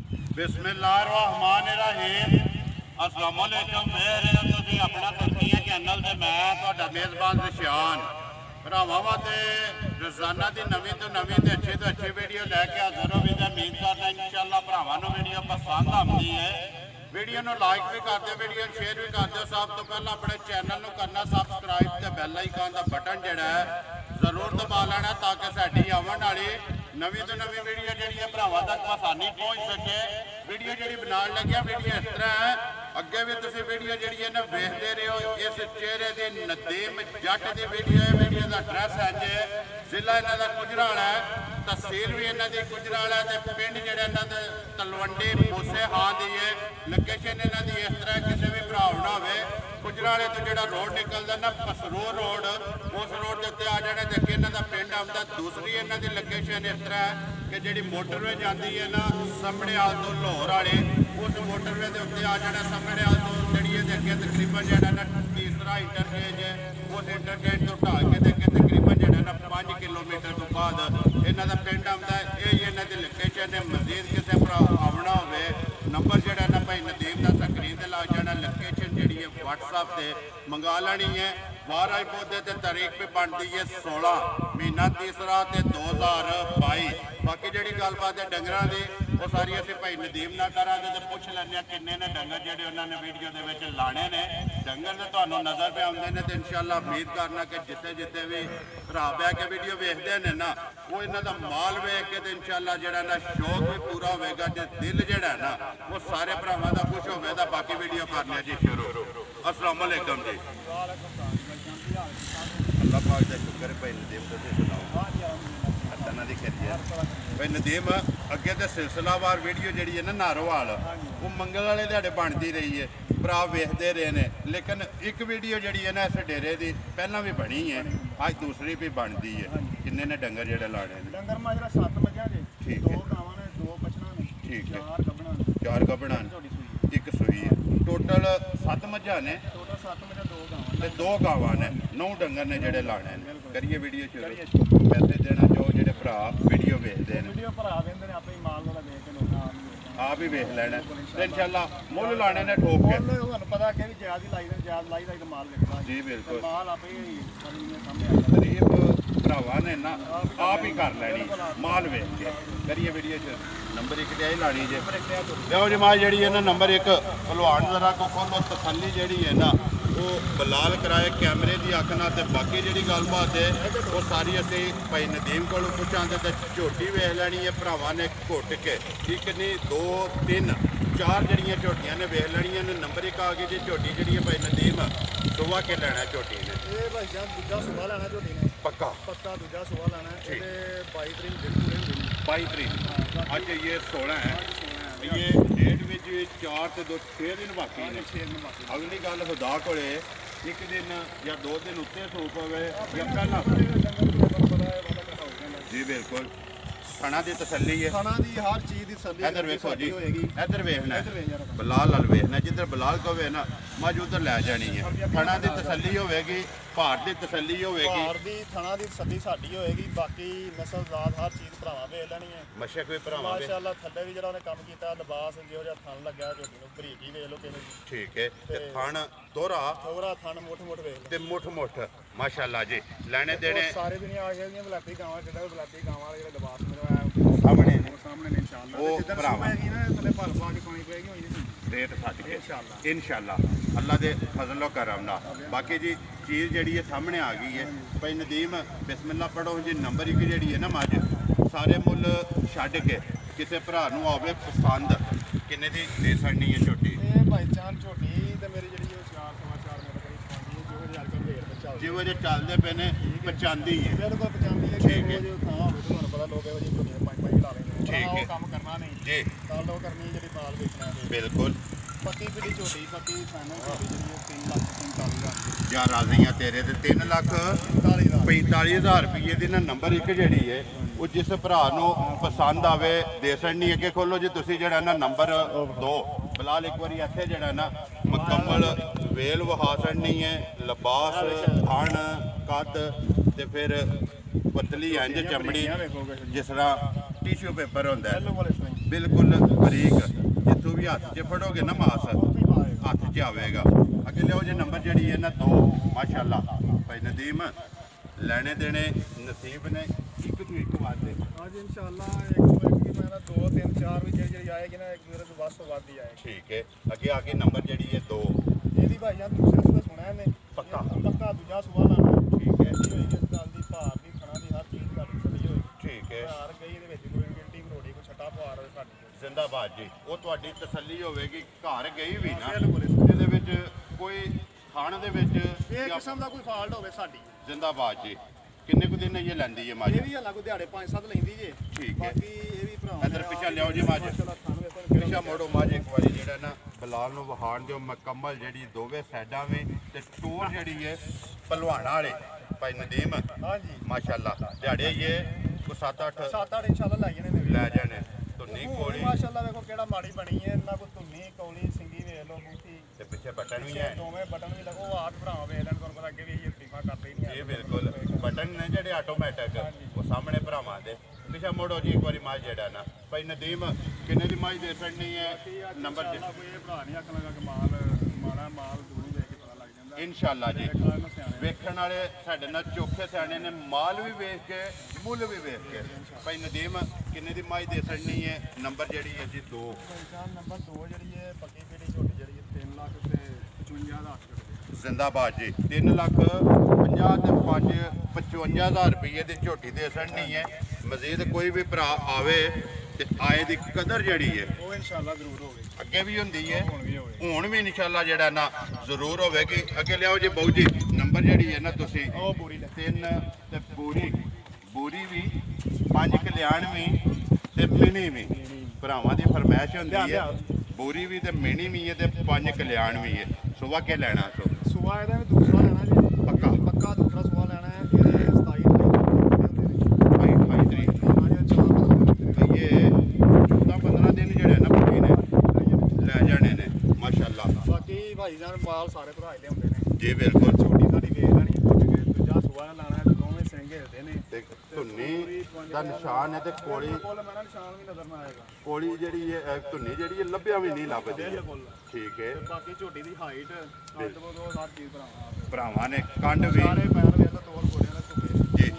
बिस्मिल्लाहिर्रहमानिर्रहीम। अस्सलाम वालेकुम। तुसीं अपना तरक्कियां चैनल ते मैं तुहाडा मेज़बान निशान भरावां वास्ते रोज़ाना की नवीं तो नवीं ते अच्छी वीडियो लैके हाज़र हो। उम्मीद करना इंशाअल्लाह भरावां नूं वीडियो पसंद आती है। वीडियो नूं लाइक भी कर दो, वीडियो शेयर भी कर दो। सब तो पहले अपने चैनल नूं करना सबसक्राइब ते बैल आइकन का बटन जिहड़ा है जरूर दबा लेना ताकि साडी आवन वाली नवीं तो नवीं वीडियो जी भरावां तक आसानी पहुँच सके। वीडियो जी बनाने लगे वीडियो इस तरह है, अगे भी तुम वीडियो जी वेखते रहे हो। इस चेहरे की नदीम जट की वीडियो है। वीडियो का एड्रैस है जी जिला इन्हों का गुजराल है, तहसील भी इन्हों की गुजराल है, पिंड जोड़े इन्हों के तलवंडी मूसे हां की है। लोकेशन इन्हों की इस तरह किसी भी भरा ना हो गुजराले तो जो रोड निकलता ना पसरूर रोड, उस रोड के उत्ते आ जाने देखे इन्हों का पिंड आता। दूसरी इन्हों की लोकेशन इस तरह है कि जी मोटरवे जाती है ना सामने आल तो लाहौर वाले, उस मोटरवे के उत्ते आ जाना सामने आल तो जी अगे तकरीबन जोड़ा ना तीसरा इंटरचेंज है। उस इंटरचेंज तो ढाल के देखे तकरीबन जोड़ा ना 5 किलोमीटर तो बाद इन्हों का पिंड आता है। यही इन्हों की लोकेशन है। मजीद किसी भरा आवना हो नंबर जोड़ा ना भाई नदीम का स्क्रीन से लग जाना। लोकेशन जी है व्हाट्सएप से मंगा लेनी है। महाराज पौधे की तारीख भी बनती है 16 महीना तीसरा ते 2022। बाकी जी गलबात है डंगर की वो सारी असीं भाई नदीम ना करा तो पुछ लैंदे किन्ने ने डंगर जोड़े उन्होंने वीडियो के लाने ने। डंगर तो तुहानूं नज़र पे आउंदे ने तो इंशाअल्लाह उम्मीद करना कि जिथे जिथे भी भरा बह के वीडियो वेखते हैं ना वो इन्हों का माल वेख के तो इंशाअल्लाह जोड़ा ना शौक भी पूरा होगा। जो दिल जोड़ा ना वो सारे भरावां का खुश होगा। बाकी वीडियो करने जी शुरू। अस्सलाम वालेकुम जी। अल्लाह पाक का शुक्र है भाई नदीम तुसीं सुनाओ अल्लाह दी खैरियत। भाई नदीम अगे तो सिलसिलावार वीडियो जी है ना नारोवाल वो मंगल वाले दिहाड़े बनती रही है, भरा वेखते रहे ने। लेकिन एक वीडियो जी है ना इस डेरे की पहला भी बनी है, अज दूसरी भी बनती है। किन्ने ने डंगर जेडे लाने ने? डंगर माजरा 7 मझां ने, ठीक 2 गावां ने, 2 बछड़ा ने, ठीक है 4 गबड़ा ने, 4 गबड़ा ने, 1 सूई है। टोटल 7 मझां ने, टोटल 7 मझां 2 गावां ते 2 गावां ने, 9 डंगर ने जेडे लाने ने। करिए वीडियो शुरू। पैसे देना जो जेडे भरा वीडियो वेखते हैं वीडियो भरा देंदे ने आपे माल वाला देख के लोग आप ही वेख लेना ते इंशाअल्लाह मुੱਲ लाने ने ठोक के। ਤੁਹਾਨੂੰ ਪਤਾ ਕਿ ਵੀ ਜਾਇਜ਼ ਹੀ ਲਾਈਦਾ, ਜਾਇਜ਼ ਲਾਈਦਾ ਤਾਂ ਮਾਲ ਵਿਕਦਾ जी बिल्कुल। ਮਾਲ ਆਪੇ ਹੀ ਸਾਹਮਣੇ ਆ गरीब भरावां ने ना आप ही कर लैनी माल वेख के। करिए वीडियो नंबर 1 ते लानी जे लो जमात जी है ना। नंबर 1 भलवान जरा को खोलो तसल्ली जी है ना वो बलाल कराए कैमरे की अख ना। बाकी जी गलबात है वो सारी असी भाई नदीम को पुछांगे तो झोटी वेख लैनी है भरावां ने घुट के। ठीक नहीं 2 3 4 जड़ियाँ झोटियां ने वेख लैनियां ने। नंबर 1 आ गई जी झोटी जी भाई नदीम सुबह के लेना झोटी ने। ये भाई साहब दूजा सुबह लेना झोटी ने, पक्का पक्का दूजा सुबह लेना है। ये 22 तरीक बिल्कुल 22 तरीक आज ये 16 है। ये डेट में 4 से 2 6 दिन बाकी ने। 6 दिन बाकी। अगली गल खुदा को एक दिन या 2 दिन उत्ते सूप हो या पहला जी बिल्कुल खाना की तसल्ली है। खाना की हर चीज़ की तसल्ली इधर वेखो जी, होएगी। इधर वेखना बलाल अल वेखना, जिधर बलाल कवे ना मज उधर लै जानी है। खाना की तसल्ली होगी, भार की तसल्ली होगी, भार दी थाना दी तसल्ली साडी होएगी। बाकी नस्ल जात हर चीज़ भरावां वेख लैनी है। मशक भी भरावां माशाअल्लाह थल्ले भी जिहड़ा उहने काम कीता लिबास जिहो जिहा थन लग्या झोटी नूं बरीक ही वेख लो किसी दी। ठीक है ते थन दोहरा थोड़ा थन मुठ मुठ वेख लो ते मुठ मुठ माशाअल्लाह जी लेने देने सारे भी नहीं आ गए। बलाती गावां जिहड़ा बलाती गावां वाले जिहड़े लिबास मेरे सामने सामने ने इंशाअल्लाह वो भरावां ना थल्ले भल पा के पानी पेगी होई नहीं रेत सट के इंशाअल्लाह अल्लाह दे फजल करम नाल। बाकी जी चीज़ जी है सामने आ गई है। भाई नदीम बिस्मिल्लाह पढ़ो जी। नंबर 1 जी है ना मज सारे मुल छड्ड के किसी भरा नूं आवे पसंद किन्ने दी दे सकनी है झोटी? ये भाई चांद झोटी ते मेरी जी 4 सवा 4 मीटर करीब पानी है। जो अजकल रेट पे चल जिहो जे चलते पे ने पचांदी है। बिल्कुल पचांदी है। ठीक है जो थां होवे तुहानूं पता लोग ਇਹੋ ਜਿਹੀ झोटियां 5 ला लेंगे। ठीक है काम करना नहीं जी ਤਾਂ ਲੋਕ करनी ਜਿਹੜੀ माल बेचना है। बिल्कुल पक्की पिड़ी झोटी पक्की फाइनल झोटी जी 3,45,000 या राजियां तेरे ते 3,45,000 रुपये दी ना। नंबर 1 जी है वो जिस भरा नूं पसंद आवे दे सकनी है। कि खोलो जी तुसीं जिहड़ा ना नंबर 2 फिलहाल एक बार इत्थे जिहड़ा ना मुकम्मल वेल वहा सकनी है। लिबास थन कद ते फिर पतली इंज चमड़ी जिस तरह टिश्यू पेपर होंदा है। ਬਿਲਕੁਲ ਬਰੀਕ, ਜਿੱਥੋਂ ਵੀ ਹੱਥ 'ਚ ਫੜੋਗੇ ਨਾ ਮਾਸ ਹੱਥ 'ਚ ਆਵੇਗਾ। ਅੱਗੇ ਲਿਆਓ ਜੀ ਨੰਬਰ ਜਿਹੜੀ ਹੈ ਨਾ 2 ਮਾਸ਼ਾਅੱਲਾ ਭਾਈ ਨਦੀਮ ਲੈਣੇ ਦੇਣੇ ਨਸੀਬ ਨੇ ਇੱਕ ਤੋਂ ਇੱਕ ਵਾਧੇ। ਹਾਂਜੀ ਇਨਸ਼ਾਅੱਲਾ ਇੱਕ ਮੈਂ 2 3 4 ਵੀ ਜਿਹੜੀ ਆਏਗੀ ਨਾ ਇੱਕ ਮੇਰੇ ਤੋਂ ਵੱਧ ਤੋਂ ਵੱਧ ਹੀ ਆਏਗੀ। ਠੀਕ ਹੈ ਅੱਗੇ ਆ ਕੇ ਨੰਬਰ ਜਿਹੜੀ ਹੈ 2 ਇਹਦੀ ਭਾਈ ਜਾਨ ਦੂਸਰੇ ਸੁਬਹ ਸੁਣਿਆ ਨੇ ਪੱਕਾ ਦੂਜਾ ਸੁਬਹ ਲਾਣਾ। ਠੀਕ ਹੈ ਹੋਈ ਇਸ ਗੱਲ ਦੀ ਭਾਰ ਦੀ ਖਾਣਾ ਦੀ ਹਰ ਚੀਜ਼ ਤੁਹਾਡੀ ਸਹੀ ਹੋਈ। ਠੀਕ ਹੈ ਭਾਰ ਗਈ ਦੇ ਵਿੱਚ ਕੋਈ ਗਿਲਟੀ ਮਰੋੜੀ ਕੋਈ ਛੱਟਾ ਭਾਰ ਹੋਵੇ ਸਾਡੀ ਜ਼ਿੰਦਾਬਾਦ ਜੀ, ਉਹ ਤੁਹਾਡੀ ਤਸੱਲੀ ਹੋਵੇਗੀ ਘਰ ਗਈ ਵੀ ਨਾ ਬਿਲਕੁਲ ਇਹਦੇ ਵਿੱਚ ਕੋਈ ਖਾਣ ਦੇ ਵਿੱਚ ਇਹ ਕਿਸਮ ਦਾ ਕੋਈ ਫਾਲਟ ਹੋਵੇ ਸਾਡੀ। ਜ਼ਿੰਦਾਬਾਦ ਜੀ। ਕਿੰਨੇ ਕੁ ਦਿਨ ਇਹ ਲੈਂਦੀ ਹੈ ਮਾਝ? ਇਹ ਵੀ ਹਲਾ ਕੋ ਦਿਹਾੜੇ 5-7 ਲੈਂਦੀ ਜੇ। ਠੀਕ ਹੈ ਬਾਕੀ ਇਹ ਵੀ ਭਰਾ ਇੱਧਰ ਪਿੱਛਾ ਲਿਆਓ ਜੀ ਮਾਝ, ਪਿੱਛਾ ਮੋੜੋ ਮਾਝ ਇੱਕ ਵਾਰੀ ਜਿਹੜਾ ਨਾ ਬਲਾਲ ਨੂੰ ਵਹਾਣ ਦਿਓ ਮੁਕੰਮਲ ਜਿਹੜੀ ਦੋਵੇਂ ਸਾਈਡਾਂ ਵਿੱਚ ਤੇ ਟੋਰ ਜਿਹੜੀ ਹੈ ਪਹਿਲਵਾਨਾਂ ਵਾਲੇ ਭਾਈ ਨਦੀਮ ਹਾਂਜੀ ਮਾਸ਼ਾਅੱਲਾ ਦਿਹਾੜੇ ਇਹ ਕੋ 7-8 7-8 ਇਨਸ਼ਾਅੱਲਾ ਲੈ ਜਾਣੇ ਨੇ। ਲੈ ਜਾਣੇ ਧੁੰਨੀ ਕੋਲੀ ਮਾਸ਼ਾਅੱਲਾ ਵੇਖੋ ਕਿਹੜਾ ਮਾੜੀ ਬਣੀ ਹੈ। ਇਹਨਾਂ ਕੋ ਧੁੰਨੀ ਕੌਲੀ ਸਿੰਗੀ ਵੇਖ ਲਓ ਬੂਟੀ ਤੇ ਪਿੱਛੇ ਬਟਨ ਵੀ ਹੈ। ਦੋਵੇਂ ਬਟਨ ਵੀ ਲੱਗੋ ਆਪ ਭਰਾਵਾਂ ਵੇਖ ਲੈਣ ਤੁਹਾਨੂੰ ਪਤਾ ਅੱਗੇ ਵੀ ਇਹ ਤਰੀਫਾਂ ਕਰਦੇ ਹੀ ਨਹੀਂ। ਇਹ ਬਿਲਕੁਲ ਬਟਨ ਨੇ ਜਿਹੜੇ ਆਟੋਮੈਟਿਕ ਉਹ ਸਾਹਮਣੇ ਭਰਾਵਾਂ ਦੇ। ਪਿੱਛੇ ਮੋੜੋ ਜੀ ਇੱਕ ਵਾਰੀ ਮਾਝ ਜਿਹੜਾ ਨਾ ਭਾਈ ਨਦੀਮ ਕਿੰਨੇ ਦੀ ਮਾਝ ਦੇ ਸਕਣੀ ਹੈ ਨੰਬਰ ਕੋਈ ਇਹ ਭਰਾ ਨਹੀਂ ਆਖਣ ਲੱਗਾ ਕਿ ਮਾੜਾ ਮਾਲ ਦੂਰੋਂ ਵੇਖ ਕੇ ਪਤਾ ਲੱਗ ਜਾਂਦਾ। ਇਨਸ਼ਾਅੱਲਾ ਜੀ। ਵੇਖਣ ਵਾਲੇ ਸਾਡੇ ਨਾਲ ਚੋਖੇ ਸਿਆਣੇ ਨੇ ਮਾਲ ਵੀ ਵੇਖ ਕੇ ਮੁੱਲ ਵੀ ਵੇਖ ਕੇ। ਭਾਈ ਨਦੀਮ ਕਿੰਨੇ ਦੀ ਮਾਝ ਦੇ ਸਕਣੀ ਹੈ ਨੰਬਰ ਜਿਹੜੀ ਹੈ ਜੀ 2 ਨੰਬਰ 2 ਜਿਹੜੀ ਹੈ ਪੱਕੀ ਜਿਹੜੀ ਛੋਟੀ ਜਿਹੜੀ 3 ਲੱਖ ਤੇ 55,000 ਜ਼ਿੰਦਾਬਾਦ ਜੀ। 3 ਲੱਖ 50 ਤੇ 55,000 ਰੁਪਏ ਦੀ ਝੋਟੀ ਦੇ ਸਕਣੀ ਹੈ। ਮਜ਼ੀਦ ਕੋਈ ਵੀ ਭਰਾ ਆਵੇ ਤੇ ਆਏ ਦੀ ਕਦਰ ਜਿਹੜੀ ਹੈ ਉਹ ਇਨਸ਼ਾਅੱਲਾ ਜ਼ਰੂਰ ਹੋਵੇ। ਅੱਗੇ ਵੀ ਹੁੰਦੀ ਹੈ ਹੁਣ ਵੀ ਹੋਵੇ। ਹੁਣ ਵੀ ਇਨਸ਼ਾਅੱਲਾ ਜਿਹੜਾ ਨਾ ਜ਼ਰੂਰ ਹੋਵੇਗੀ। ਅੱਗੇ ਲਿਆਓ ਜੀ ਬਾਊ ਜੀ ਨੰਬਰ ਜਿਹੜੀ ਹੈ ਨਾ ਤੁਸੀਂ ਉਹ ਪੂਰੀ ਲੈ 3 ਤੇ ਬੂਰੀ ਵੀ 5 ਕਲਿਆਣ ਵੀ ਤੇ ਮਿਣੀ ਵੀ ਭਰਾਵਾਂ ਦੀ ਫਰਮਾਇਸ਼ ਹੁੰਦੀ ਹੈ। ਬੂਰੀ ਵੀ ਤੇ ਮਿਣੀ ਵੀ ਹੈ ਤੇ 5 ਕਲਿਆਣ ਵੀ ਹੈ। ਸੁਬਾ ਕੇ ਲੈਣਾ ਸੋ ਸੁਬਾ ਇਹਦਾ ਵੀ ਦੂਸਰਾ ਲੈਣਾ ਜੀ। ਪੱਕਾ ਦੂਸਰਾ ਸੁਬਾ ਲੈਣਾ ਹੈ। ਇਹਦੇ 28 ਤਰੀਕ ਇਹ 14-15 ਦਿਨ ਜਿਹੜੇ ਨਾ ਬੂਰੀ ਨੇ ਲੈ ਜਾਣੇ ਨੇ ਮਾਸ਼ਾਅੱਲਾ। ਬਾਕੀ ਭਾਈ ਜਾਨ ਮਾਲ ਸਾਰੇ ਭਰਾ ਹੀ ਲਿਆਉਂਦੇ ਨੇ ਜੀ ਬਿਲਕੁਲ। ਛੋਟੀ ਸਾਡੀ ਵੇਖ ਲੈਣੀ ਦੂਜਾ ਸੁਬਾ ਲਾਣਾ ਹੈ। ਦੋਵੇਂ ਸਿੰਘ ਹਿਲਦੇ ਨੇ ਤੇ ਧੁੰਨੀ ਦਾ ਨਿਸ਼ਾਨ ਹੈ ਤੇ ਕੋਲੀ ਕੋਲ ਮੈਨਾਂ ਨਿਸ਼ਾਨ ਵੀ ਨਜ਼ਰ ਨਾ ਆਏਗਾ। ਕੋਲੀ ਜਿਹੜੀ ਹੈ ਧੁੰਨੀ ਜਿਹੜੀ ਹੈ ਲੱਭਿਆ ਵੀ ਨਹੀਂ ਲੱਭਦੀ ਹੈ। ਬਿਲਕੁਲ ਠੀਕ ਹੈ। ਤੇ ਬਾਕੀ ਝੋਟੀ ਦੀ ਹਾਈਟ ਕੱਦ ਉਹ ਹਰ ਚੀਜ਼ ਭਰਾਵਾਂ ਭਰਾਵਾਂ ਨੇ ਕੰਡ ਵੀ ਸਾਰੇ ਪੈਰ ਵੇਖ ਲਓ ਤੋੜ ਗੋਡਿਆਂ ਦਾ ਧੁੱਪੇ ਜੀ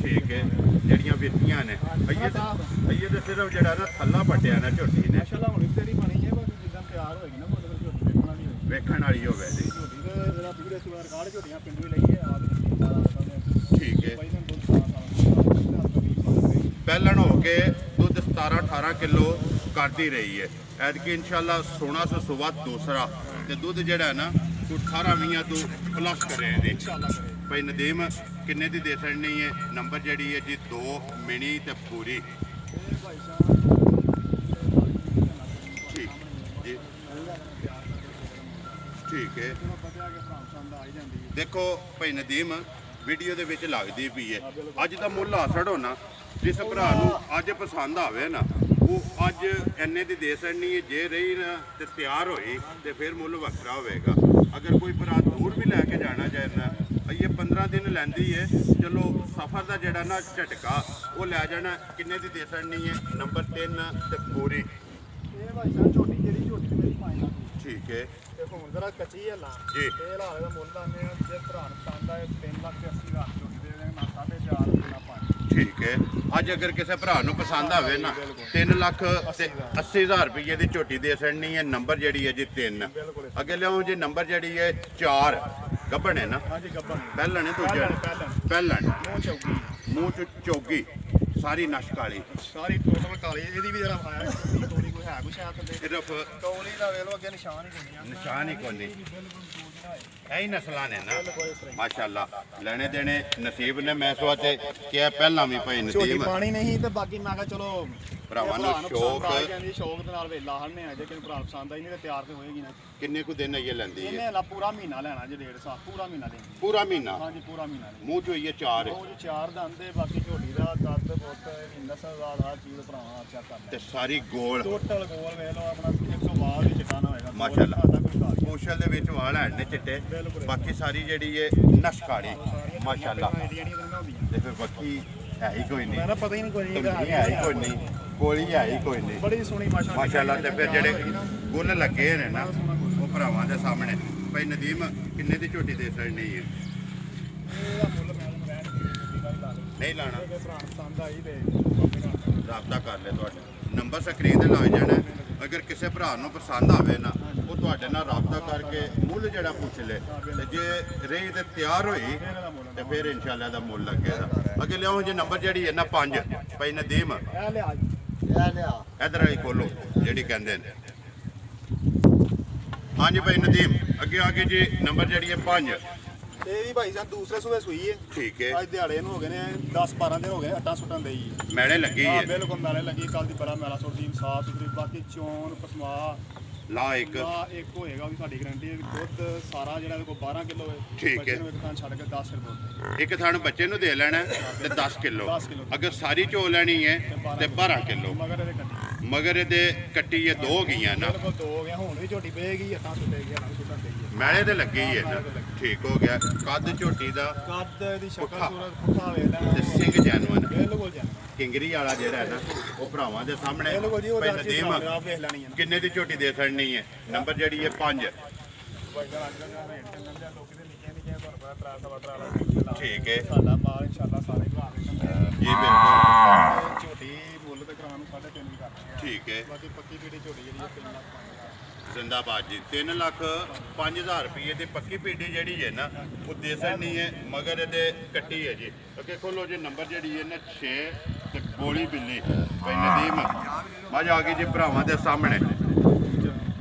ਠੀਕ ਹੈ। ਜਿਹੜੀਆਂ ਵਿੱਤੀਆਂ ਨੇ ਅਈਏ ਤੇ ਸਿਰਫ ਜਿਹੜਾ ਨਾ ਥੱਲਾ ਪੱਟਿਆ ਨਾ ਝੋਟੀ ਨੇ ਮਾਸ਼ਾਅੱਲਾ ਹੁਣ ਤੇਰੀ ਬਣੀ ਹੈ। ਬਸ ਜਿੱਦਾਂ ਤਿਆਰ ਹੋਏਗੀ ਨਾ ਮਤਲਬ ਝੋਟੀ ਦੇਖਣ ਵਾਲੀ ਹੋਏਗੀ। ਵੇਖਣ ਵਾਲੀ ਹੋਵੇ ਜੀ। ਝੋਟੀ ਦੇ ਜਿਹੜਾ ਵੀਡੀਓ ਇਸ ਵਾਰ ਕਾੜ ਝੋਟੀਆਂ ਪਿੰਡੂ ਹੀ ਲਈਏ ਆਪ ਠੀਕ ਹੈ। ਭਾਈ ਨੂੰ ਦੁੱਧ ਪਹਿਲਣ ਹੋ ਕੇ ਦੁੱਧ 17-18 ਕਿਲੋ ਕਰਦੀ ਰਹੀ ਹੈ। ਐਤਕੀ ਇਨਸ਼ਾਅੱਲਾ 1600 ਸੁਬਾ ਦੂਸਰਾ ਤੇ ਦੁੱਧ ਜਿਹੜਾ ਨਾ 18-20 ਤੋਂ ਪਲੱਸ ਕਰੇ ਨੇ ਇਨਸ਼ਾਅੱਲਾ ਕਰੇ। ਭਾਈ ਨਦੀਮ ਕਿੰਨੇ ਦੀ ਦੇ ਸਕਣੀ ਹੈ ਨੰਬਰ ਜਿਹੜੀ ਹੈ ਜੀ 2 ਮਿਣੀ ਤੇ ਪੂਰੀ। ਇਹ ਭਾਈ ਸਾਹਿਬ ਠੀਕ ਜੀ ਠੀਕ ਹੈ। ਤੁਹਾਨੂੰ ਪਤਾ ਕਿ ਭਰਾ ਪਸੰਦ ਆ ਹੀ ਜਾਂਦੀ ਹੈ। ਦੇਖੋ ਭਾਈ ਨਦੀਮ ਵੀਡੀਓ ਦੇ ਵਿੱਚ ਲੱਗਦੀ ਪਈ ਹੈ। ਅੱਜ ਦਾ ਮੁੱਲ ਆਸੜ ਹੋਣਾ ਜਿਸ ਭਰਾ ਨੂੰ ਅੱਜ ਪਸੰਦ ਆਵੇ ਨਾ ਉਹ ਅੱਜ ਇੰਨੇ ਦੀ ਦੇ ਸਕਣੀ ਹੈ। ਜੇ ਰਹੀ ਨਾ ਤੇ ਤਿਆਰ ਹੋਈ ਤੇ ਫਿਰ ਮੁੱਲ ਵੱਖਰਾ ਹੋਵੇਗਾ। ਅਗਰ ਕੋਈ ਭਰਾ ਦੂਰ ਵੀ ਲੈ ਕੇ ਜਾਣਾ ਚਾਹੇ ਨਾ ਇਹ 15 ਦਿਨ ਲੈਂਦੀ ਹੈ। ਚਲੋ ਸਫ਼ਰ ਦਾ ਜਿਹੜਾ ਨਾ ਝਟਕਾ ਉਹ ਲੈ ਜਾਣਾ। ਕਿੰਨੇ ਦੀ ਦੇ ਸਕਣੀ ਹੈ ਨੰਬਰ 3 ਤੇ ਪੂਰੀ। ਇਹ ਭਾਈ ਸਾਹਿਬ ਝੋਟੀ ਜਿਹੜੀ ਝੋਟੀ ਮੇਰੀ ਪਾਈ ਠੀਕ ਹੈ ਤੇ ਹੁਣ ਜਰਾ ਕੱਚੀ ਹੈ ਲਾ ਜੀ। ਇਹ ਲਾ ਦਾ ਮੁੱਲ ਆਨੇ ਜੇ ਭਰਾ ਨੂੰ ਪਸੰਦ ਆਏ 3,80,000 ਝੋਟੀ ਦੇ ਦੇਣਗੇ ਨਾ 4.5 ਕਿਲਾ ਪਾਣੀ। ਠੀਕ ਹੈ। ਅੱਜ ਅਗਰ ਕਿਸੇ ਭਰਾ ਨੂੰ ਪਸੰਦ ਆਵੇ ਨਾ 3 ਲੱਖ ਤੇ 80,000 ਰੁਪਏ ਦੀ ਝੋਟੀ ਦੇ ਸਕਣੀ ਹੈ। ਨੰਬਰ ਜਿਹੜੀ ਹੈ ਜੀ 3 ਅੱਗੇ ਲਿਆਓ ਜੀ ਨੰਬਰ ਜਿਹੜੀ ਹੈ 4 ਗੱਭਣ ਹੈ ਨਾ। ਹਾਂਜੀ ਗੱਬਨ ਪਹਿਲਣ ਹੈ ਦੂਜਾ ਪਹਿਲਣ ਮੂੰਹ ਚ ਚੌਗੀ ਸਾਰੀ ਨਸ਼ ਕਾਲੀ ਸਾਰੀ ਟੋਟਲ ਕਾਲੀ। ਇਹਦੀ ਵੀ ਜਰਾ ਆਇਆ ਥੋੜੀ ਕੋਈ ਹੈ ਕੁਛ ਆ ਥੱਲੇ ਸਿਰਫ ਕੌਲੀ ਦਾ ਵੇਖ ਲਓ ਅੱਗੇ ਨਿਸ਼ਾਨ ਹੀ ਕੋਈ ਨਹੀਂ। ਨਿਸ਼ਾਨ ਹੀ ਕੋਈ ਨਹੀਂ। ਬਿਲਕੁਲ ਇਹੀ ਨਸਲਾਂ ਨੇ ਨਾ ਕੋਈ ਇਸ ਤਰ੍ਹਾਂ ਮਾਸ਼ਾਅੱਲਾ। ਲੈਣੇ ਦੇਣੇ ਨਸੀਬ ਨੇ। ਮੈਂ ਸਵਾਤੇ ਕਿਹਾ ਪਹਿਲਾਂ ਵੀ ਭਾਈ ਝੋਟੀ ਨਦੀਮ ਪਾਣੀ ਨਹੀਂ ਤੇ ਬਾਕੀ ਮੈਂ ਕਿਹਾ ਚਲੋ ਭਰਾਵਾਂ ਨੂੰ ਸ਼ੌਕ ਸ਼ੌਕ ਦੇ ਨਾਲ ਵੇਲਾ ਹਲਨੇ ਆ ਜੇ ਕਿਸੇ ਭਰਾ ਪਸੰਦ ਆਈ ਨਹੀਂ ਤੇ ਤਿਆਰ ਤੇ ਹੋਏਗੀ ਨਾ। ਕਿੰਨੇ ਕੁ ਦਿਨ ਇਹ ਲੈਂਦੀ ਹੈ? ਇਹਨੇ ਲਾ ਪੂਰਾ ਮਹੀਨਾ ਲੈਣਾ ਜੇ 1.5 ਸਾਲ ਪੂਰਾ ਮਹੀਨਾ ਦੇਣਾ। ਪੂਰਾ ਮਹੀਨਾ ਹਾਂਜੀ ਪੂਰਾ ਮਹੀਨਾ ਲੈਣਾ। ਮੂੰਹ ਚ ਹੋਈ ਹੈ 4 ਉਹ ਜੀ 4 ਦੰਦ ਦੇ ਬਾਕੀ ਝੋਟੀ ਦਾ ਕੱਦ ਪੁੱਤ ਨਸਲ ਦਾ ਹਰ ਚੀਜ਼ ਭਰਾਵਾਂ ਚੈੱਕ ਕਰ ਤੇ ਸਾਰੀ ਗੋਲ ਟੋਟਲ ਗੋਲ ਵੇਖ ਲਓ ਆਪਣਾ 100 ਵੀ ਚਟਾਣਾ ਹੋਏਗਾ ਮਾਸ਼ਾਅੱਲਾ। ਕੋਈ ਕਾਲ ਕੋਸ਼ਲ ਦੇ ਵਿੱਚ ਵਾਲ ਹੈ ਨੇ ਚਿੱਟੇ। ਬਾਕੀ ਸਾਰੀ ਜਿਹੜੀ ਹੈ ਨਸ਼ ਕਾਲੀ ਮਾਸ਼ਾਅੱਲਾ। ਜਿਹੜੀਆਂ ਹੁੰਦੀਆਂ ਤੇ ਫਿਰ ਬਾਕੀ ਹੈ ਹੀ ਕੋਈ ਨਹੀਂ, ਮੇਰਾ ਪਤਾ ਹੀ ਨਹੀਂ ਕੋਈ ਨਹੀਂ ਧੁੰਦਲੀ ਹੈ ਹੀ ਕੋਈ ਨਹੀਂ, ਗੋਲੀ ਹੈ ਹੀ ਕੋਈ ਨਹੀਂ। ਬੜੀ ਸੋਹਣੀ ਮਾਸ਼ਾਅੱਲਾ। ਤੇ ਫਿਰ ਜਿਹੜੇ ਗੁੱਲ ਲੱਗੇ ਨੇ ਨਾ ਉਹ ਭਰਾਵਾਂ ਦੇ ਸਾਹਮਣੇ। ਭਾਈ ਨਦੀਮ ਕਿੰਨੇ ਦੀ ਝੋਟੀ ਦੇ ਸਕਣੀ ਹੈ? ਇਹਦਾ ਮੁੱਲ ਮੈਂ ਨਹੀਂ ਲਾਣਾ, ਭਰਾ ਪਸੰਦ ਆਈ ਤੇ ਰਾਬਤਾ ਕਰ ਲੈ। ਤੁਹਾਡਾ ਨੰਬਰ ਸਕਰੀਨ ਤੇ ਲੱਗ ਜਾਣਾ। ਅਗਰ ਕਿਸੇ ਭਰਾ ਨੂੰ ਪਸੰਦ ਆਵੇ ਨਾ ਉਹ ਤੁਹਾਡੇ ਨਾਲ ਰਾਬਤਾ ਕਰਕੇ ਮੁੱਲ ਜਿਹੜਾ ਪੁੱਛ ਲੇ, ਤੇ ਜੇ ਰਹੀ ਤੇ ਤਿਆਰ ਹੋਈ ਤੇ ਫਿਰ ਇਨਸ਼ਾਅੱਲਾ ਦਾ ਮੁੱਲ ਲੱਗੇਗਾ। ਅੱਗੇ ਲਿਆਓ ਜੇ ਨੰਬਰ ਜਿਹੜੀ ਹੈ ਨਾ 5 ਭਾਈ ਨਦੀਮ ਇਹ ਲਿਆ ਇਧਰ ਵਾਲੀ ਖੋਲੋ ਜਿਹੜੀ ਕਹਿੰਦੇ ਨੇ। ਹਾਂਜੀ ਭਾਈ ਨਦੀਮ ਅੱਗੇ ਜੀ ਨੰਬਰ ਜਿਹੜੀ ਹੈ 5। ਇਹ ਵੀ ਭਾਈ ਸਾਹਿਬ ਦੂਸਰੇ ਸੂਬੇ ਸੂਈ ਹੈ। ਠੀਕ ਹੈ। ਅੱਜ ਦਿਹਾੜੇ ਨੂੰ ਹੋ ਗਏ ਨੇ 10-12 ਦਿਨ ਹੋ ਗਏ ਅੱਟਾਂ ਸੁੱਟਣ ਦੇ ਹੀ। ਮੈਣੇ ਲੱਗੀ ਹੈ ਬਿਲਕੁਲ ਮੈਲੇ ਲੱਗੀ। ਕੱਲ ਦੀ ਬੜਾ ਮੈਲਾ ਸੁੱਟਦੀ ਸਾਫ ਸੁਥਰੀ। ਬਾਕੀ ਚੋਣ ਪਸਮਾ ਲਾ ਇੱਕ ਇੱਕ ਹੋਏਗਾ ਉਹਦੀ ਸਾਡੀ ਗਰੰਟੀ ਹੈ। ਦੁੱਧ ਸਾਰਾ ਜਿਹੜਾ ਇਹਦੇ ਕੋਲ 12 ਕਿਲੋ ਹੈ। ਠੀਕ ਹੈ। ਬੱਚੇ ਨੂੰ ਇੱਕ ਥਾਂ ਛੱਡ ਕੇ 10 ਰੁਪਏ ਇੱਕ ਥਾਣ ਬੱਚੇ ਨੂੰ ਦੇ ਲੈਣਾ ਤੇ 10 ਕਿਲੋ। 10 ਕਿਲੋ ਅਗਰ ਸਾਰੀ ਚੋ ਲੈਣੀ ਹੈ ਤੇ 12 ਕਿਲੋ। ਮਗਰ ਇਹਦੇ ਕੱਟੀ ਮਗਰ ਇਹਦੇ ਕੱਟੀ ਇਹ 2 ਗਈਆਂ ਨਾ। ਬਿਲਕੁਲ 2 ਹੋ ਗਿਆ। ਹੁਣ ਵੀ ਝੋਟੀ ਪਏਗੀ ਅੱਟਾਂ ਸੁੱਟੇਗੀ ਅੱਟਾਂ ਸੁੱਟਣ ਦੇ ਹੀ। ਮੈਲੇ ਤੇ ਲੱਗੀ ਹੈ ਨਾ। ਠੀਕ ਹੋ ਗਿਆ। ਕੱਦ ਝੋਟੀ ਦਾ ਕੱਦ ਦੀ ਸ਼ਕਲ ਸੂਰਤ ਪੁੱਠਾ ਵੇਖ ਲੈਣਾ ਤੇ ਸਿੰਘ ਜੈਨੂਨ ਬਿਲਕੁਲ ਜੈਨੂਨ। ਕਿੰਗਰੀ ਵਾਲਾ ਜਿਹੜਾ ਹੈ ਨਾ ਉਹ ਭਰਾਵਾਂ ਦੇ ਸਾਹਮਣੇ। ਬਿਲਕੁਲ ਜੀ ਉਹ ਭਾਈ ਤਾਂ ਚੀਜ਼ ਨਦੀਮ ਆਪ ਵੇਖ ਲੈਣੀ ਹੈ ਨਾ। ਕਿੰਨੇ ਦੀ ਝੋਟੀ ਦੇ ਛੱਡਣੀ ਹੈ? ਨੰਬਰ ਜਿਹੜੀ ਹੈ 5। ਠੀਕ ਹੈ। ਸਾਡਾ ਮਾਲ ਇਨਸ਼ਾਅੱਲਾ ਸਾਰੇ ਭਰਾ ਦੇ ਜੀ ਬਿਲਕੁਲ। ਝੋਟੀ ਮੁੱਲ ਤੇ ਕਰਾਉਣ ਨੂੰ 3.5 ਵੀ ਕਰਦੇ। ਠੀਕ ਹੈ। ਬਾਕੀ ਪੱਕੀ ਪੀੜੀ ਝੋਟੀ ਜਿਹੜੀ ਹੈ 3 ਲੱਖ ਜ਼ਿੰਦਾਬਾਦ ਜੀ। 3,05,000 ਰੁਪਏ ਦੀ ਪੱਕੀ ਪੀੜੀ ਜਿਹੜੀ ਹੈ ਨਾ ਉਹ ਦੇ ਸਕਣੀ ਹੈ। ਮਗਰ ਇਹਦੇ ਕੱਟੀ ਹੈ ਜੀ। ਅੱਗੇ ਖੋਲੋ ਜੀ ਨੰਬਰ ਜਿਹੜੀ ਹੈ ਨਾ 6 ਤੇ ਗੋਲੀ ਬਿੱਲੀ ਭਾਈ ਨਦੀਮ ਮੱਝ ਆ ਗਈ ਜੀ ਭਰਾਵਾਂ ਦੇ ਸਾਹਮਣੇ।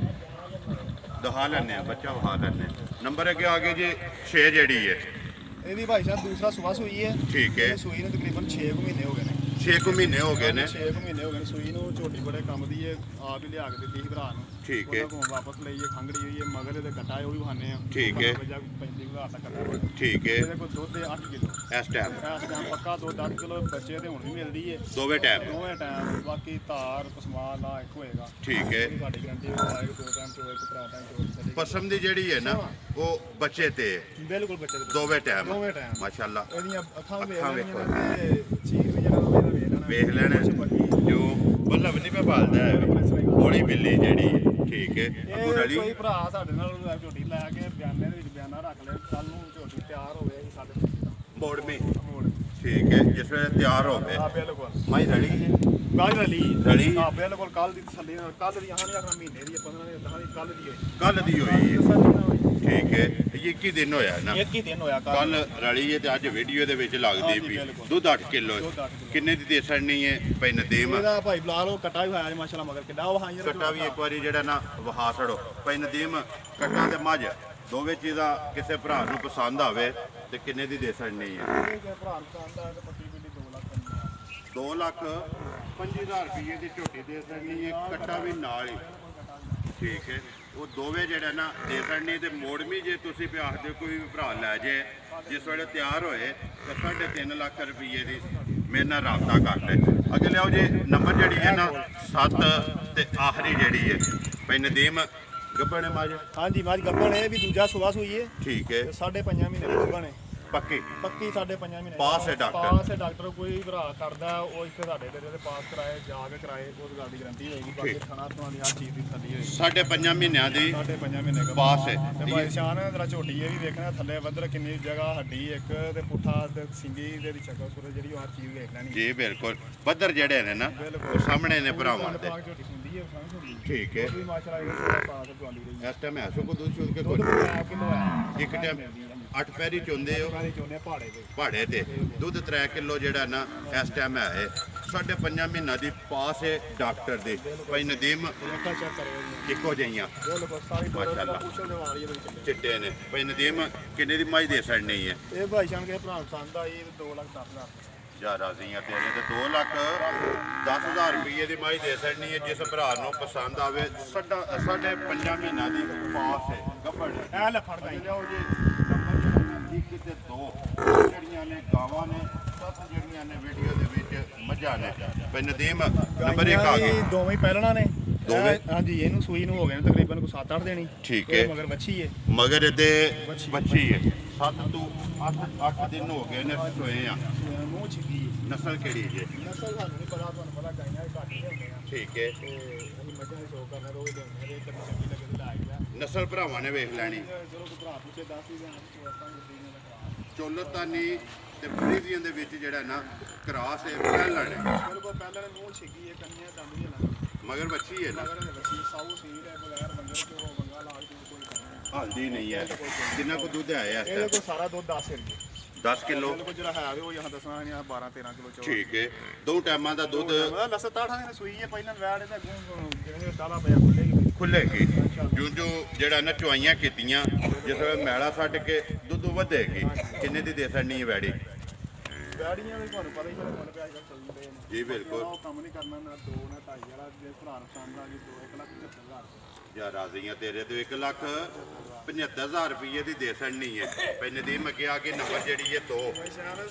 ਦਿਖਾ ਲੈਣੇ ਆ ਬੱਚਾ ਵਿਖਾ ਲੈਣੇ। ਨੰਬਰ ਅੱਗੇ ਆ ਗਏ ਜੀ 6 ਜਿਹੜੀ ਹੈ। ਇਹਦੀ ਭਾਈ ਸਾਹਿਬ ਦੂਸਰਾ ਸੁਬਾ ਸੂਈ ਹੈ। ਠੀਕ ਹੈ। ਸੂਈ ਨੂੰ ਤਕਰੀਬਨ 6 ਮਹੀਨੇ ਹੋ ਗਏ ਨੇ। 6 ਮਹੀਨੇ ਹੋ ਗਏ ਨੇ। 6 ਮਹੀਨੇ ਹੋ ਗਏ ਨੇ ਸੂਈ ਨੂੰ। ਝੋਟੀ ਬੜੇ ਕੰਮ ਦੀ ਹੈ। ਆਪ ਹੀ ਲਿਆ ਕੇ ਦਿੱਤੀ ਸੀ ਭਰਾ ਨੂੰ। ਠੀਕ ਹੈ। ਉਹਨਾਂ ਕੋਲ ਵਾਪਸ ਲਈ ਹੈ। ਖੰਗੜੀ ਹੋਈ ਹੈ। ਮਗਰ ਇਹਦੇ ਕੱਟਾ ਉਹ ਵੀ ਬਹਾਨੇ ਆ। ਠੀਕ ਹੈ। 35,000 ਦਾ ਕੱਟਾ। ਠੀਕ ਹੈ। ਇਹਦੇ ਕੋਲ ਦੁੱਧ 8 ਕਿਲੋ ਇਸ ਟਾਈਮ ਇਸ ਟਾਈਮ ਪੱਕਾ ਦੁੱਧ 8 ਕਿਲੋ ਬੱਚੇ ਤੇ ਹੁਣ ਵੀ ਮਿਲਦੀ ਹੈ ਦੋਵੇਂ ਟਾਈਮ। ਦੋਵੇਂ ਟਾਈਮ। ਬਾਕੀ ਧਾਰ ਪਸਮਾਨ ਲਾ ਇੱਕ ਹੋਏਗਾ। ਠੀਕ ਹੈ। ਸਾਡੀ ਗਰੰਟੀ ਆਏਗਾ 2 ਟਾਈਮ ਚੋਏ ਇੱਕ ਭਰਾ ਟਾਈਮ ਚੋਏ। ਪਸਮ ਦੀ ਜਿਹੜੀ ਹੈ ਨਾ ਉਹ ਬੱਚੇ ਤੇ ਬਿਲਕੁਲ ਬੱਚੇ ਦੇ ਦੋਵੇਂ ਟਾਈਮ ਦੋਵੇਂ ਟਾਈਮ ਮਾਸ਼ਾਅੱਲਾ। ਇਹਦੀਆਂ ਅੱਖਾਂ ਵੇਖ ਅੱਖਾਂ ਲੈਣੀਆਂ ਤੇ ਚੀਜ਼ ਵੀ ਜਿਹੜਾ ਉਹ ਵੇਖ ਲੈਣਾ ਜੋ ਬੱਲਬ ਨਹੀਂ ਮੈਂ ਭਾਲਦਾ ਹੈ। ਗੋਲੀ ਬਿੱਲੀ ਜਿਹੜੀ ਹੈ। ਠੀਕ ਹੈ। ਅੱਗੂ ਇਹ ਰਲੀ ਕੋਈ ਭਰਾ ਸਾਡੇ ਨਾਲ ਝੋਟੀ ਲੈ ਕੇ ਬਿਆਨੇ ਦੇ ਵਿੱਚ ਬਿਆਨਾ ਰੱਖ ਲੈ। ਕੱਲ ਨੂੰ ਝੋਟੀ ਤਿਆਰ ਹੋਵੇ ਅਸੀਂ ਸਾਡੇ ਮੋੜ ਮੇ। ਮੋੜ। ਠੀਕ ਹੈ। ਜਿਸ ਵੇਲੇ ਤਿਆਰ ਹੋਵੇ ਆ ਬਿਲਕੁਲ ਮਾਈ ਰਲੀ ਜੀ ਗਾਜ ਰਲੀ ਰਲੀ। ਹਾਂ ਬਿਲਕੁਲ ਕੱਲ ਦੀ ਤਸੱਲੀ ਨਾਲ। ਕੱਲ ਦੀ ਆਹ ਨਹੀਂ ਆਖਣਾ ਮਹੀਨੇ ਦੀ 15 ਦੀ 10 ਦੀ ਕੱਲ ਦੀ ਹੋਈ। ਕੱਲ ਦੀ ਹੋਈ ਹੈ। ਤਸੱਲੀ ਨਾਲ ਹੋਈ। ਠੀਕ ਹੈ। ਇਹ 21 ਦਿਨ ਹੋਇਆ ਨਾ। ਇੱਕ ਹੀ ਦਿਨ ਹੋਇਆ ਕੱਲ ਰਲੀ ਹੈ ਤੇ ਅੱਜ ਵੀਡੀਓ ਦੇ ਵਿੱਚ ਲੱਗਦੀ ਹਾਂਜੀ, ਪਈ। ਬਿਲਕੁਲ। ਦੁੱਧ 8 ਕਿਲੋ ਦੁੱਧ 8 ਕਿਲੋ। ਕਿੰਨੇ ਦੀ ਦੇ ਛੱਡਣੀ ਹੈ ਭਾਈ ਨਦੀਮ? ਇਹਦਾ ਭਾਈ ਬਲਾਲ ਉਹ ਕੱਟਾ ਵੀ ਹੋਇਆ ਜੀ ਮਾਸ਼ਾਅੱਲਾ। ਮਗਰ ਕਿੱਡਾ ਉਹ ਹਾਂ ਯਾਰ ਕੱਟਾ ਵੀ ਇੱਕ ਵਾਰੀ ਜਿਹੜਾ ਨਾ ਵਹਾ ਛੜੋ ਭਾਈ ਨਦੀਮ। ਕੱਟਾ ਤੇ ਮੱਝ ਦੋਵੇਂ ਚੀਜ਼ਾਂ ਕਿਸੇ ਭਰਾ ਨੂੰ ਪਸੰਦ ਆਵੇ ਤੇ ਕਿੰਨੇ ਦੀ ਦੇ ਛੱਡਣੀ ਹੈ? ਭਰਾ ਨੂੰ ਆਂਦਾ ਤੇ ਪੱਕੀ ਪੀੜੀ 2 ਲੱਖ 2,05,000 ਰੁਪਏ ਦੀ ਝੋਟੀ ਦੇ ਸਕਣੀ ਹੈ। ਕੱਟਾ ਵੀ ਨਾਲ ਹੀ। ਠੀਕ ਹੈ। ਉਹ ਦੋਵੇਂ ਜਿਹੜਾ ਨਾ ਦੇ ਸਕਣੀ ਤੇ ਮੋੜਵੀਂ ਜੇ ਤੁਸੀਂ ਵੀ ਆਖਦੇ ਕੋਈ ਵੀ ਭਰਾ ਲੈ ਜੇ ਜਿਸ ਵੇਲੇ ਤਿਆਰ ਹੋਏ ਤਾਂ 3.5 ਲੱਖ ਰੁਪਏ ਦੀ ਮੇਰੇ ਨਾਲ ਰਾਬਤਾ ਕਰ ਲੈ। ਅੱਗੇ ਲਿਆਓ ਜੀ ਨੰਬਰ ਜਿਹੜੀ ਹੈ ਨਾ 7 ਤੇ ਆਖਰੀ ਜਿਹੜੀ ਹੈ ਭਾਈ ਨਦੀਮ ਗੱਬਣੇ ਮਾਜ। ਹਾਂਜੀ ਮਾਜ ਗੱਬਣ ਇਹ ਵੀ ਦੂਜਾ ਸੁਬਾ ਸੂਈ ਹੈ। ਠੀਕ ਹੈ। 5.5 ਮਹੀਨੇ ਦੀ ਗੱਬਣ ਹੈ। ਪੱਕੀ ਪੱਕੀ 5.5 ਮਹੀਨੇ ਪਾਸ ਹੈ ਡਾਕਟਰ। ਪਾਸ ਹੈ ਡਾਕਟਰ। ਕੋਈ ਭਰਾ ਕਰਦਾ ਉਹ ਇੱਥੇ ਸਾਡੇ ਡੇਰੇ ਤੇ ਪਾਸ ਕਰਾਏ ਜਾ ਕੇ ਕਰਾਏ ਉਸ ਗੱਲ ਦੀ ਗਰੰਟੀ ਹੋਏਗੀ। ਬਾਕੀ ਖਾਣਾ ਪੀਣਾ ਦੀ ਹਰ ਚੀਜ਼ ਦੀ ਤਸੱਲੀ ਹੋਏਗੀ। 5.5 ਮਹੀਨਿਆਂ ਦੀ 5.5 ਮਹੀਨੇ ਦਾ ਪਾਸ ਹੈ। ਤੇ ਭਾਈ ਸ਼ਾਨ ਤੇਰਾ ਝੋਟੀ ਇਹ ਵੀ ਵੇਖਣਾ ਥੱਲੇ ਵੱਧਰ ਕਿੰਨੀ ਜਗ੍ਹਾ ਹੱਡੀ ਇੱਕ ਤੇ ਪੁੱਠਾ ਤੇ ਸਿੰਗੀ ਦੇ ਦੀ ਸ਼ਕਲ ਸੂਰਤ ਜਿਹੜੀ ਉਹ ਹਰ ਚੀਜ਼ ਵੇਖ ਲੈਣੀ। ਜੀ ਬਿਲਕੁਲ। ਬੱਦਰ ਜਿਹੜੇ ਨੇ ਨਾ ਉਹ ਸਾਹਮਣੇ ਨੇ ਭਰਾਵਾਂ ਦੇ। ਝੋਟੀ ਹੁੰਦੀ ਹੈ ਸਮਝ। ਠੀਕ ਹੈ। ਵੀ ਮਾਸ਼ਾਅੱਲਾ ਇਹ ਪਾਸ ਚਲਾਉਂਦੀ ਰਹੀ। ਇਸ ਟਾਈਮ ਐਸੋ ਕੋ ਦੁੱਧ ਚੁੱਕ ਕੇ ਦੁੱਧ ਕੋਈ 5 ਕਿਲੋ ਹੈ। ਇੱਕ ਟਾਈਮ 8 ਪੈਰੀ ਚੁੰਦੇ ਹੋ ਸਾਰੀ ਚੋਨੇ ਪਹਾੜੇ ਤੇ ਪਹਾੜੇ ਤੇ ਦੁੱਧ 3 ਕਿਲੋ ਜਿਹੜਾ ਨਾ ਇਸ ਟਾਈਮ ਹੈ 5.5 ਮਹੀਨਾ ਦੀ ਪਾਸ ਹੈ ਡਾਕਟਰ ਦੇ ਭਾਈ ਨਦੀਮ। ਅੱਖਾਂ ਚੈੱਕ ਕਰਿਓ ਜੀ। ਇੱਕੋ ਜਿਹੀਆਂ ਬਿਲਕੁਲ ਸਾਰੀ ਮਾਸ਼ਾਅੱਲਾ। ਪੁੱਛਣ ਦੇ ਵਾਲੀ ਇਹਦੇ ਵਿੱਚ ਚਿੱਟੇ ਨੇ ਭਾਈ ਨਦੀਮ। ਕਿੰਨੇ ਦੀ ਮੱਝ ਦੇ ਛੱਡਣੀ ਹੈ? ਇਹ ਭਾਈ ਸ਼ਾਨ ਕੇ ਭਰਾ ਪਸੰਦ ਆਈ 2,10,000 ਜਾ ਰਾਜ਼ੀਆਂ ਤੇਰੇ ਤੇ 2,10,000 ਰੁਪਏ ਦੀ ਮੱਝ ਦੇ ਛੱਡਣੀ ਹੈ। ਜਿਸ ਭਰਾ ਨੂੰ ਪਸੰਦ ਆਵੇ 5.5 ਮਹੀਨਾ ਦੀ ਪਾਸ ਹੈ ਗੱਭਣ। ਇਹ ਲੈ ਫੜਦਾ ਜੀ। ਲਿਆਓ ਜੀ ਨੰਬਰ ਇੱਕ ਤੇ 2 ਜਿਹੜੀਆਂ ਨੇ ਗਾਵਾਂ ਨੇ 7 ਜਿਹੜੀਆਂ ਨੇ ਵੀਡੀਓ ਦੇ ਵਿੱਚ ਮੱਝਾਂ ਨੇ ਭਾਈ ਨਦੀਮ। ਨੰਬਰ 1 ਆ ਗਈ। ਦੋਵੇਂ ਪਹਿਲਣਾ ਨੇ ਦੋਵੇਂ? ਹਾਂਜੀ ਇਹਨੂੰ ਸੂਈ ਨੂੰ ਹੋ ਗਏ ਨੇ ਤਕਰੀਬਨ ਕੋਈ 7-8 ਦੇਣੀ। ਠੀਕ ਹੈ। ਮਗਰ ਵੱਛੀ ਹੈ। ਮਗਰ ਇਹਦੇ ਬੱਚੀ ਹੈ। 7 ਤੋਂ 8 ਦਿਨ ਹੋ ਗਏ ਨੇ ਸੋਏ ਆ। ਮੂੰਹ ਛਿੱਕੀ ਨਸਲ ਕਿਹੜੀ ਜੇ? ਨਸਲ ਸਾਨੂੰ ਨਹੀਂ ਪਤਾ, ਤੁਹਾਨੂੰ ਪਤਾ ਗਾਈਆਂ ਘੱਟ ਹੀ ਹੁੰਦੀਆਂ ਠੀਕ ਹੈ। ਤੇ ਅਸੀਂ ਮੱਝਾਂ ਦੀ ਸ਼ੌਕ ਕਰਨਾ ਰੋਜ਼ ਲਿਆਉਂਦੇ ਹਾਂ, ਕਦੀ ਚੰਗੀ ਲੱਗੇ ਤੇ ਲਾਈ ਦਾ। ਨਸਲ ਭਰਾਵਾਂ ਨੇ ਵੇਖ ਲੈਣੀ। ਚਲੋ ਕੋਈ ਭਰਾ ਪੁੱਛੇ 10 ਹੀ ਜਾਣ ਚੋਰਤਾਂ ਗੁੱਡੀ ਨੇ ਕਰਾ ਚੋਲਤਾਨੀ ਤੇ ਫਰੀਜ਼ੀਅਨ ਦੇ ਵਿੱਚ ਜਿਹੜਾ ਨਾ ਕਰਾਸ ਹੈ ਪਹਿਲਣ ਹੈ। ਮੇਰੇ ਕੋਲ ਪਹਿਲਾਂ ਨੇ ਮੂੰਹ ਛਿੱਕੀ ਹੈ, ਕੰਨੀਆਂ ਦੰਦ ਨਹੀਂ ਲੱਗਦੀ ਮਗਰ ਬੱਚੀ ਹੈ ਨਾ, ਮਗਰ ਦੇ ਬੱਚੀ ਸਾਊ ਸੀਰ ਹੈ, ਬਗੈਰ ਬੰਦੇ ਤੋਂ ਬੰਗਾ ਲਾ ਕੇ ਕੋਈ ਕਰਨਾ ਹਲਦੀ ਨਹੀਂ ਹੈ। ਕਿੰਨਾ ਕੋ ਦੁੱਧ ਆਇਆ ਇਸ ਇਹਦੇ ਟਾਈਮ? ਕੋਲ ਸਾਰਾ ਦੁੱਧ 10 ਹੈ ਜੀ। 10 ਕਿਲੋ। ਬਿਲਕੁਲ ਜਿਹੜਾ ਹੈ ਉਹ यहाँ ਦੱਸਣਾ ਨਹੀਂ 12 13 ਕਿਲੋ ਚੋ ਠੀਕ ਹੈ। ਦੋ ਟਾਈਮਾਂ ਦਾ ਦੁੱਧ ਲਸ 68 ਦਿਨ ਸੂਈ ਹੈ ਪਹਿਲਾਂ ਵੈੜ ਇਹਦਾ ਜਿਹੜੇ ਦਾਲਾ ਪਿਆ ਖੁੱਲੇਗੀ। ਖੁੱਲੇਗੀ ਜੋ ਜਿਹੜਾ ਨਾ ਚੁਆਈਆਂ ਕੀਤੀਆਂ ਜਿਸ ਵੇਲੇ ਮੈਲਾ ਛੱਡ ਕੇ ਦੁੱਧ ਵਧੇਗੀ। ਕਿੰਨੇ ਦੀ ਦੇ ਸਕਣੀ ਹੈ ਵੈੜੀ? ਵੈੜੀਆਂ ਵੀ ਤੁਹਾਨੂੰ ਪਤਾ ਹੀ ਮੇਰੇ ਕੋਲ ਪਿਆ ਚੱਲਦੇ ਨੇ ਜੀ ਬਿਲਕੁਲ। ਉਹ ਕੰਮ ਨਹੀਂ ਕਰਨਾ ਨਾ 2 ਨਾ 2.5 ਵਾਲਾ ਜੇ ਭਰਾ ਪਸੰਦ ਆ ਗਈ 2,75,000 ਯਾਰ ਰਾਜ਼ੀਆਂ ਤੇਰੇ ਤੋਂ 1,75,000 ਰੁਪਏ ਦੀ ਦੇ ਸਕਣੀ ਹੈ। ਪੈ ਨਦੀਮ ਅੱਗੇ ਆ ਕੇ ਨੰਬਰ ਜਿਹੜੀ ਹੈ 2।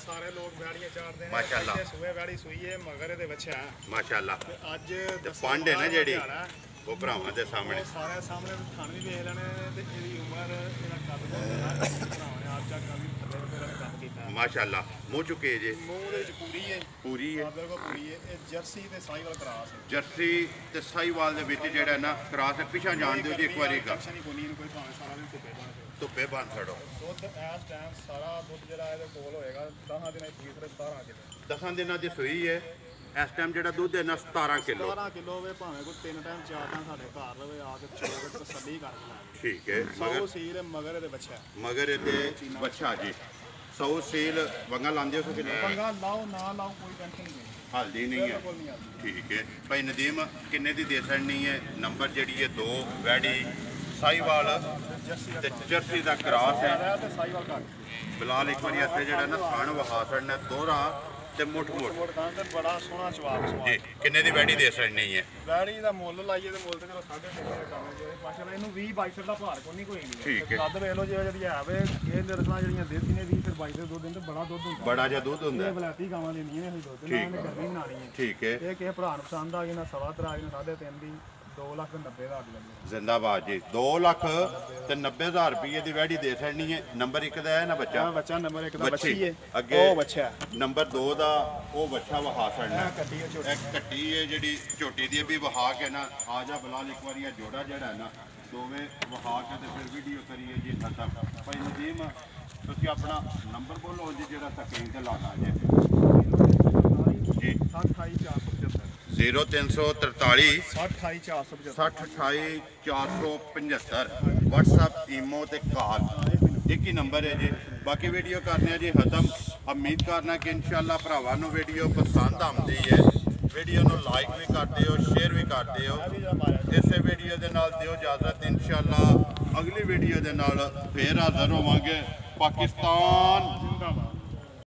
ਸਾਰੇ ਲੋਕ ਵੈੜੀਆਂ ਚਾੜਦੇ ਨੇ। ਮਾਸ਼ਾਅੱਲਾ। ਸੂਏ ਵੈੜੀ ਸੂਈ ਹੈ ਮਗਰ ਇਹਦੇ ਬੱਚਾ ਮਾਸ਼ਾਅੱਲਾ। ਤੇ ਅੱਜ ਪੰਡ ਹੈ ਨਾ ਜਿਹੜੀ ਉਹ ਭਰਾਵਾਂ ਦੇ ਸਾਹਮਣੇ ਸਾਰੇ ਸਾਹਮਣੇ ਥਣ ਵੀ ਵੇਖ ਲੈਣੇ ਤੇ ਇਹਦੀ ਉਮਰ ਇਹਦਾ ਕੱਦ ਭਰਾਵਾਂ ਨੇ ਆਪ ਚੱਕ ਵੀ ਥੱਲੇ ਮੇਰੇ ਕੰਮ ਕੀਤਾ। ਮਾਸ਼ਾਅੱਲਾ। ਮੂੰਹ ਚੁੱਕੇ ਜੇ? ਮੂੰਹ ਦੇ ਵਿੱਚ ਪੂਰੀ ਹੈ, ਪੂਰੀ ਹੈ। ਬਿਲਕੁਲ ਪੂਰੀ ਹੈ। ਇਹ ਜਰਸੀ ਤੇ ਸਾਈਵਾਲ ਕਰਾਸ ਹੈ। ਜਰਸੀ ਤੇ ਸਾਈਵਾਲ ਦੇ ਵਿੱਚ ਜਿਹੜਾ ਨਾ ਕਰਾਸ ਪਿਛਾ ਜਾਣ ਦਿਓ ਜੀ ਇੱਕ ਵਾਰੀ ਟੈਨਸ਼ਨ ਹੀ ਕੋਈ ਨਹੀਂ, ਕੋਈ ਭਾਵੇਂ ਸਾਰਾ ਦਿਨ ਧੁੱਪੇ ਬਣ ਜਾਓ। ਧੁੱਪੇ ਬੰਨ ਛੜੋ। ਦੁੱਧ ਇਸ ਟਾਈਮ ਸਾਰਾ ਦੁੱਧ ਜਿਹੜਾ ਇਹਦੇ ਕੋਲ ਹੋਏਗਾ 10 ਦਿਨਾਂ ਦੀ ਤੀਸਰੇ 17 ਕਿਲੋ। 10 ਦਿਨਾਂ ਦੀ ਸੂਈ ਹੈ। ਇਸ ਟਾਈਮ ਜਿਹੜਾ ਦੁੱਧ ਹੈ ਨਾ 17 ਕਿਲੋ। 17 ਕਿਲੋ ਹੋਵੇ ਭਾਵੇਂ ਕੋਈ 3 ਟਾਈਮ 4 ਟਾਈਮ ਸਾਡੇ ਘਰ ਰਵੇ ਆ ਕੇ ਚੋਗ ਤਸੱਲੀ ਕਰ ਲੈ। ਠੀਕ ਹੈ। ਸੌ ਸੀਲ ਮਗਰ ਇਹਦੇ ਬੱਚਾ ਮਗਰ ਇਹਦੇ ਬੱਚਾ ਜੀ 100 ਸੀਲ ਵੰਗਾ ਲਾਉਂਦੇ ਹੋ ਕਿ ਨਹੀਂ? ਪੰਗਾ ਲਾਓ ਨਾ ਲਾਓ ਕੋਈ ਟੈਨਸ਼ਨ ਨਹੀਂ ਹਲਦੀ ਨਹੀਂ ਹੈ। ਬਿਲਕੁਲ ਨਹੀਂ ਆਉਂਦੀ। ਠੀਕ ਹੈ ਭਾਈ ਨਦੀਮ ਕਿੰਨੇ ਦੀ ਦੇ ਸਕਣੀ ਹੈ? ਨੰਬਰ ਜਿਹੜੀ ਹੈ 2 ਵੈੜੀ ਸਾਈਵਾਲ ਤੇ ਜਰਸੀ ਦਾ ਕਰਾਸ ਹੈ। ਤੇ ਸਾਈਵਾਲ ਘੱਟ ਬਿਲਾਲ ਇੱਕ ਵਾਰੀ ਇੱਥੇ ਜਿਹੜਾ ਨਾ ਥਣ ਵਹਾ ਛੜਨਾ ਦੋਹਰਾ ਤੇ ਮੁੱਠ ਤਾਂ ਤੇ ਬੜਾ ਸੋਹਣਾ ਜਵਾਬ ਜੀ। ਸਵਾਲ। ਕਿੰਨੇ ਦੀ ਵੈੜੀ ਦੇ ਸਕਣੀ ਹੈ? ਵੈੜੀ ਦਾ ਮੁੱਲ ਲਾਈਏ ਤੇ ਮੁੱਲ ਤੇ ਚਲੋ 3.5 ਦਾ ਕੰਮ ਹੈ ਜਿਹੜੇ ਪਾਸ਼ਾ ਇਹਨੂੰ 20 22 ਦਾ ਭਾਰ ਕੋਈ ਨਹੀਂ ਕੋਈ ਨਹੀਂ। ਠੀਕ ਹੈ। ਕੱਦ ਵੇਖ ਲਓ ਜਿਹੜੀ ਹੈ ਵੇ ਇਹ ਨਿਰਸਲਾਂ ਜਿਹੜੀਆਂ ਦੇਸੀ ਨੇ 20 ਫਿਰ 22 ਦੇ ਦੁੱਧ ਦਿੰਦੇ ਬੜਾ ਦੁੱਧ ਹੁੰਦਾ। ਬੜਾ ਜਿਹਾ ਦੁੱਧ ਹੁੰਦਾ ਇਹ ਹੈ। ਬਲਾਤੀ ਗਾਵਾਂ ਲੈਂਦੀਆਂ ਨੇ ਇਹ ਦੁੱਧ ਨਾਲ ਇਹਨੇ ਗਰਮੀ ਬਣਾਣੀ ਹੈ। ਠੀਕ ਹੈ। ਇਹ ਕਿਸੇ ਭਰਾ ਨੂੰ ਪਸੰਦ ਆ ਗਈ ਨਾ 2.5 ਆ ਗਈ ਨਾ 3.5 ਦੀ 2,90,000 ਦੀ ਲੱਗੀ। ਜ਼ਿੰਦਾਬਾਦ ਜੀ। 2,90,000 ਰੁਪਏ ਦੀ ਵੈੜੀ ਦੇ ਸਕਣੀ ਹੈ। ਨੰਬਰ 1 ਦਾ ਹੈ ਨਾ ਬੱਚਾ? ਬੱਚਾ ਨੰਬਰ 1 ਦਾ ਬੱਚੀ ਬੱਚੀ ਹੈ। ਅੱਗੇ ਉਹ ਬੱਚਾ ਨੰਬਰ 2 ਦਾ ਉਹ ਬੱਚਾ ਵਹਾ ਛੜਨਾ। ਹੈ ਕੱਟੀ ਹੈ ਛੋਟੀ। ਇੱਕ ਕੱਟੀ ਹੈ ਜਿਹੜੀ ਝੋਟੀ ਦੀ ਵੀ ਵਹਾ ਕੇ ਨਾ ਆ ਜਾ ਬਲਾਲ ਇੱਕ ਵਾਰੀ ਇਹ ਜੋੜਾ ਜਿਹੜਾ ਹੈ ਨਾ ਦੋਵੇਂ ਵਹਾ ਕੇ ਤੇ ਫਿਰ ਵੀਡੀਓ ਕਰੀਏ ਜੀ ਖਤਮ। ਭਾਈ ਨਦੀਮ ਤੁਸੀਂ ਆਪਣਾ ਨੰਬਰ ਬੋਲੋ ਜੀ ਜਿਹੜਾ ਸਕਰੀਨ ਤੇ ਲਾਣਾ ਜੀ। 28,475 0343 28,475 60 475 WhatsApp ਈਮੋ ਤੇ ਕਾਲ ਇੱਕ ਹੀ ਨੰਬਰ ਹੈ ਜੀ। ਬਾਕੀ ਵੀਡੀਓ ਕਰਨੇ ਆ ਜੀ ਖਤਮ। ਉਮੀਦ ਕਰਨਾ ਕਿ ਇਨਸ਼ਾਅੱਲਾ ਭਰਾਵਾਂ ਨੂੰ ਵੀਡੀਓ ਪਸੰਦ ਆਉਂਦੀ ਹੈ। ਵੀਡੀਓ ਨੂੰ ਲਾਈਕ ਵੀ ਕਰਦੇ ਹੋ, ਸ਼ੇਅਰ ਵੀ ਕਰਦੇ ਹੋ। ਇਸੇ ਵੀਡੀਓ ਦੇ ਨਾਲ ਦਿਓ ਇਜਾਜ਼ਤ। ਇਨਸ਼ਾਅੱਲਾ ਅਗਲੀ ਵੀਡੀਓ ਦੇ ਨਾਲ ਫੇਰ ਹਾਜ਼ਰ ਹੋਵਾਂਗੇ। ਪਾਕਿਸਤਾਨ ਜ਼ਿੰਦਾਬਾਦ।